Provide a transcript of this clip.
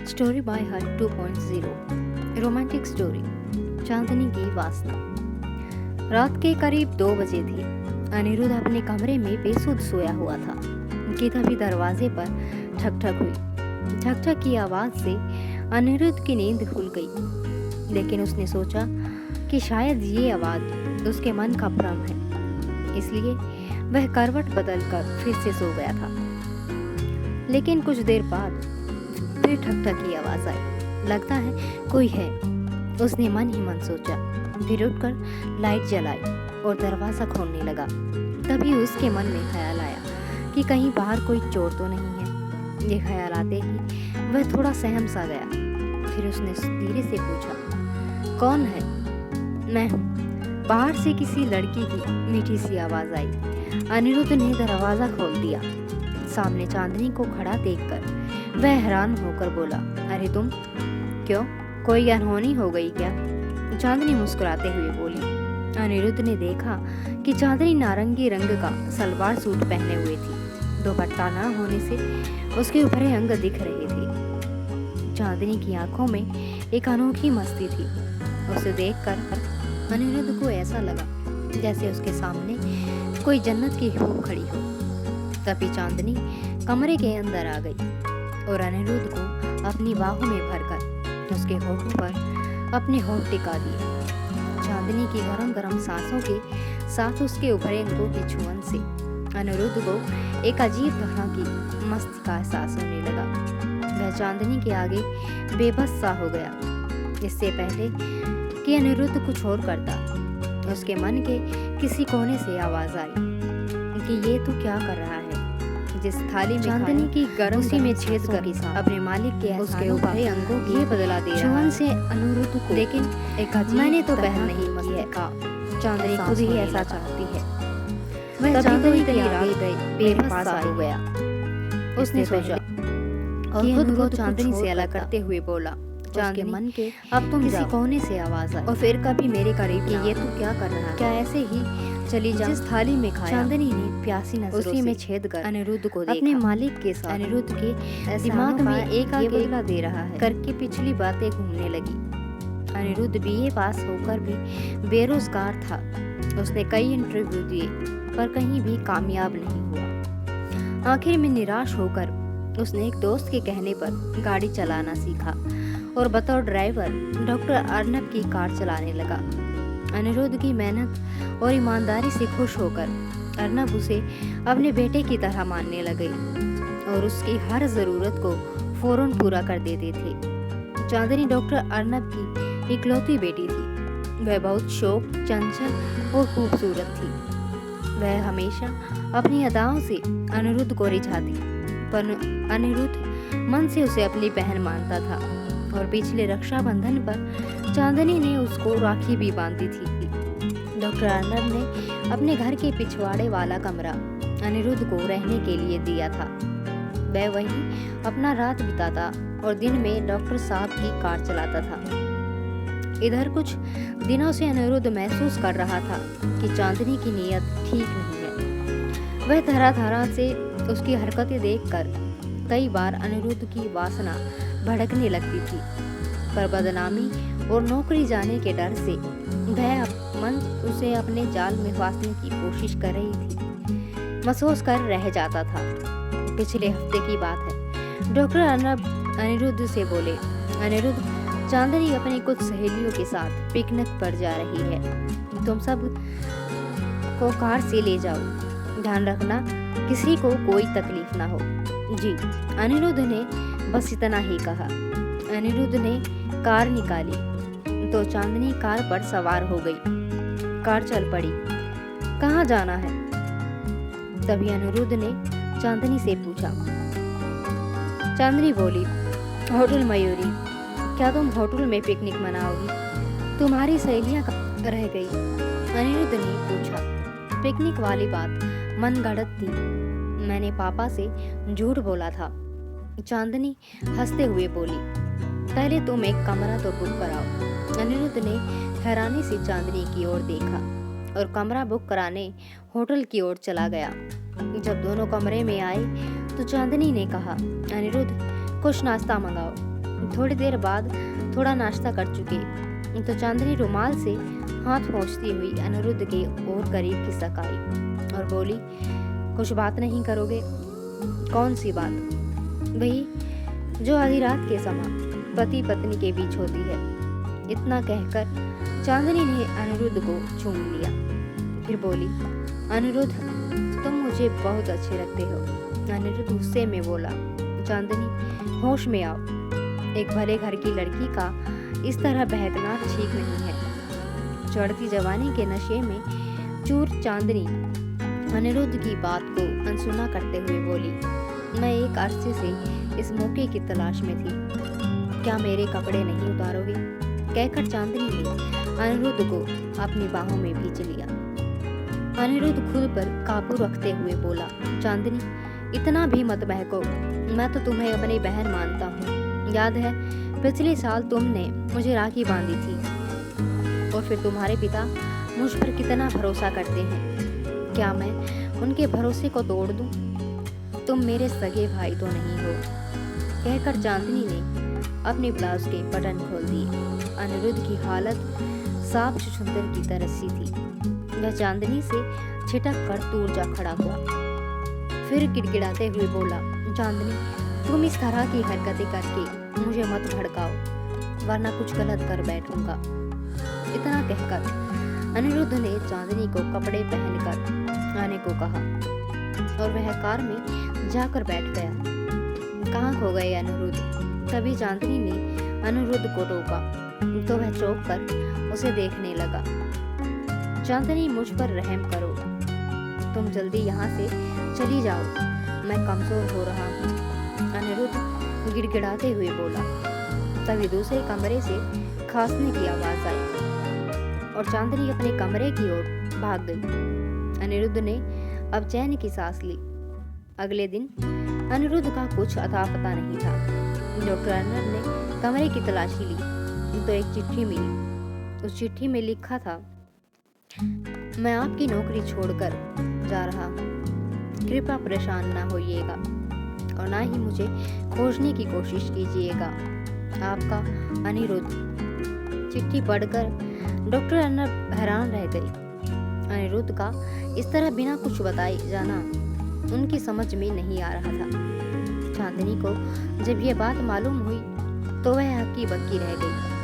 Story by हर 2.0 romantic story Chandni की वासना। रात के करीब 2 बजे थे। अनिरुद्ध अपने कमरे में बेसुध सोया हुआ था कि तभी दरवाजे पर ठक ठक हुई। ठक ठक की आवाज से अनिरुद्ध की नींद खुल गई, लेकिन उसने सोचा कि शायद ये आवाज उसके मन का भ्रम है, इसलिए वह करवट बदलकर फिर से सो गया था। लेकिन कुछ देर बाद फिर ठक ठक की आवाज आई। लगता है कोई है, उसने मन ही मन सोचा। फिर उठकर लाइट जलाई और दरवाजा खोलने लगा। तभी उसके मन में ख्याल आया कि कहीं बाहर कोई चोर तो नहीं है। ये ख्याल आते ही वह थोड़ा सहम सा गया। फिर उसने धीरे से पूछा, कौन है? मैं हूँ, बाहर से किसी लड़की की मीठी सी आवाज आई। अनिरुद्ध ने दरवाजा खोल दिया। सामने चांदनी को खड़ा देखकर वह हैरान होकर बोला, अरे तुम? क्यों, कोई अनहोनी हो गई क्या? चांदनी मुस्कुराते हुए बोली। अनिरुद्ध ने देखा कि चांदनी नारंगी रंग का सलवार सूट पहने हुए थी। दुपट्टा न होने से उसके ऊपरी अंग दिख रहे थे। चांदनी की आंखों में एक अनोखी मस्ती थी। उसे देखकर अनिरुद्ध को ऐसा लगा जैसे उसके सामने कोई जन्नत की हूर खड़ी हो। तभी चांदनी कमरे के अंदर आ गई और अनिरुद्ध को अपनी बाहों में भरकर उसके होठों पर अपने होठ टिका दिए। चांदनी की गरम गरम सांसों के साथ उसके उभरे अंगों की छुअन से अनिरुद्ध को एक अजीब तरह की मस्ती का एहसास होने लगा। वह चांदनी के आगे बेबस सा हो गया। इससे पहले कि अनिरुद्ध कुछ और करता, उसके मन के किसी कोने से आवाज आई कि ये तू क्या कर रहा है? जिस थाली में चांदनी की गर्म उसी में छेद कर अपने मालिक के उसके उभरे अंगों की बदला दे रहा है से अनिरुद्ध को। लेकिन एक मैंने तो पहन नहीं की है का चांदनी खुद ही ऐसा चाहती है। वह चांदनी के आगे गई, बेबस सा हो गया। उसने सोचा और खुद को चांदनी से अलग करते हुए बोला, चांदनी मन के अब तुम किसी कोने से आवाज आई और फिर कभी मेरे करीब कि ये तू क्या कर रहा है? क्या ऐसे ही चली जा? जिस थाली में खाया चांदनी ने प्यासी नजरों उसी में छेद कर अनिरुद्ध को देखा। अपने मालिक के साथ अनिरुद्ध के दिमाग में एक बदला दे रहा है करके पिछली बातें घूमने लगी। अनिरुद्ध बीए पास होकर भी बेरोजगार था। उसने कई इंटरव्यू दिए पर कहीं भी कामयाब नहीं हुआ। आखिर में निराश होकर उसने एक दोस्त के कहने पर गाड़ी चलाना सीखा और बतौर ड्राइवर डॉक्टर अर्नब की कार चलाने लगा। अनिरुद्ध की मेहनत और ईमानदारी से खुश होकर अर्नब उसे अपने बेटे की तरह मानने लगे और उसकी हर ज़रूरत को फौरन पूरा कर देते थे। चांदनी डॉक्टर अर्नब की इकलौती बेटी थी। वह बहुत शौक, चंचल और खूबसूरत थी। वह हमेशा अपनी अदाओं से अनिरुद्ध को रिझाती, पर अनिरुद्ध मन से उसे अपनी बहन मानता था और पिछले रक्षाबंधन पर चांदनी ने उसको राखी भी बांधी थी। डॉक्टर अर्नब ने अपने घर के पिछवाड़े वाला कमरा अनिरुद्ध को रहने के लिए दिया था। वह वहीं अपना रात बिताता और दिन में डॉक्टर साहब की कार चलाता था। इधर कुछ दिनों से अनिरुद्ध महसूस कर रहा था कि चांदनी की नीयत ठीक नहीं है। वह तरह तरह से उसकी हरकतें देखकर कई बार अनिरुद्ध की वासना भड़कने लगती थी, पर बदनामी और नौकरी जाने के डर से वह मन उसे अपने जाल में फंसने की कोशिश कर रही थी। महसूस कर रह जाता था। पिछले हफ्ते की बात है। डॉक्टर अर्नब अनिरुद्ध से बोले, अनिरुद्ध, चांदनी अपनी कुछ सहेलियों के साथ पिकनिक पर जा रही है। तुम सब को कार से ले जाओ। ध्यान रखना किसी को कोई तकलीफ ना हो। जी। अनिरुद्ध ने बस इतना ही कहा। अनिरुद्ध ने कार निकाली तो चांदनी कार पर सवार हो गई। कार चल पड़ी। कहाँ जाना है? तभी अनिरुद्ध ने चांदनी से पूछा। चांदनी बोली, होटल मयूरी। क्या तुम होटल में पिकनिक मनाओगी? तुम्हारी सहेलियां कहाँ रह गई? अनिरुद्ध ने पूछा। पिकनिक वाली बात मन गढ़ंत थी। मैंने पापा से झूठ बोला था। चांदनी हंसते हुए बोली, पहले तुम एक कमरा तो बुक कराओ। अनिरुद्ध ने हैरानी से चांदनी की ओर देखा और कमरा बुक कराने होटल की ओर चला गया। जब दोनों कमरे में आए तो चांदनी ने कहा, अनिरुद्ध, कुछ नाश्ता मंगाओ। थोड़ी देर बाद थोड़ा नाश्ता कर चुके तो चांदनी रुमाल से हाथ पोंछती हुई अनिरुद्ध के और करीब खिसक आई और बोली, कुछ बात नहीं करोगे? कौन सी बात? वही जो आधी रात के समय पति पत्नी के बीच होती है। इतना कहकर चांदनी ने अनिरुद्ध को चूम लिया। फिर बोली, अनिरुद्ध तुम मुझे बहुत अच्छे लगते हो। अनिरुद्ध गुस्से में बोला, चांदनी होश में आओ। एक भले घर की लड़की का इस तरह बहकना ठीक नहीं है। चढ़ती जवानी के नशे में चूर चांदनी अनिरुद्ध की बात को अनसुना करते हुए बोली, मैं एक अरसे से इस मौके की तलाश में थी। क्या मेरे कपड़े नहीं उतारोगे? कहकर चांदनी ने अनिरुद्ध को अपनी बाहों में भींच लिया। अनिरुद्ध खुद पर काबू रखते हुए बोला, चांदनी इतना भी मत बहको। मैं तो तुम्हें अपनी बहन मानता हूँ। याद है पिछले साल तुमने मुझे राखी बांधी थी और फिर तुम्हारे पिता मुझ पर कितना भरोसा करते हैं। क्या मैं उनके भरोसे को तोड़ दूं? तुम मेरे सगे भाई तो नहीं हो। कहकर चांदनी ने अपने ब्लाउज के बटन खोल दिए। अनिरुद्ध की हालत साफ छुछुंदर की तरह सी थी। वह चांदनी से छिटक कर दूर जा खड़ा हुआ। फिर गिड़गिड़ाते हुए बोला, चांदनी तुम इस तरह की हरकतें करके मुझे मत भड़काओ, वरना कुछ गलत कर बैठूंगा। इतना कहकर अनिरुद्ध ने चांदनी को कपड़े पहनकर आने को कहा और वह कार में जाकर बैठ गया। कहाँ खो गए अनिरुद्ध? तभी चांदनी ने अनिरुद्ध को रोका तो वह चौंक कर उसे देखने लगा। चांदनी मुझ पर रहम करो, तुम जल्दी यहाँ से चली जाओ, मैं कमजोर हो रहा हूँ। अनिरुद्ध गिड़गिड़ाते हुए बोला। तभी दूसरे कमरे से खांसने की आवाज आई और चांदनी अपने कमरे की ओर भाग गई। अनिरुद्ध ने अब चैन की सांस ली। अगले दिन अनिरुद्ध का कुछ अता पता नहीं था। डॉक्टर अर्नब ने कमरे की तलाशी ली तो एक चिट्ठी मिली। उस चिट्ठी में लिखा था, मैं आपकी नौकरी छोड़कर जा रहा हूँ, कृपया परेशान ना होइएगा और ना ही मुझे खोजने की कोशिश कीजिएगा। आपका अनिरुद्ध। चिट्ठी पढ़कर डॉक्टर अर्नब हैरान रह गई। अनिरुद्ध का इस तरह बिना कुछ बताए जाना उनकी समझ में नहीं आ रहा था। चांदनी को जब यह बात मालूम हुई तो वह हक्की बक्की रह गई।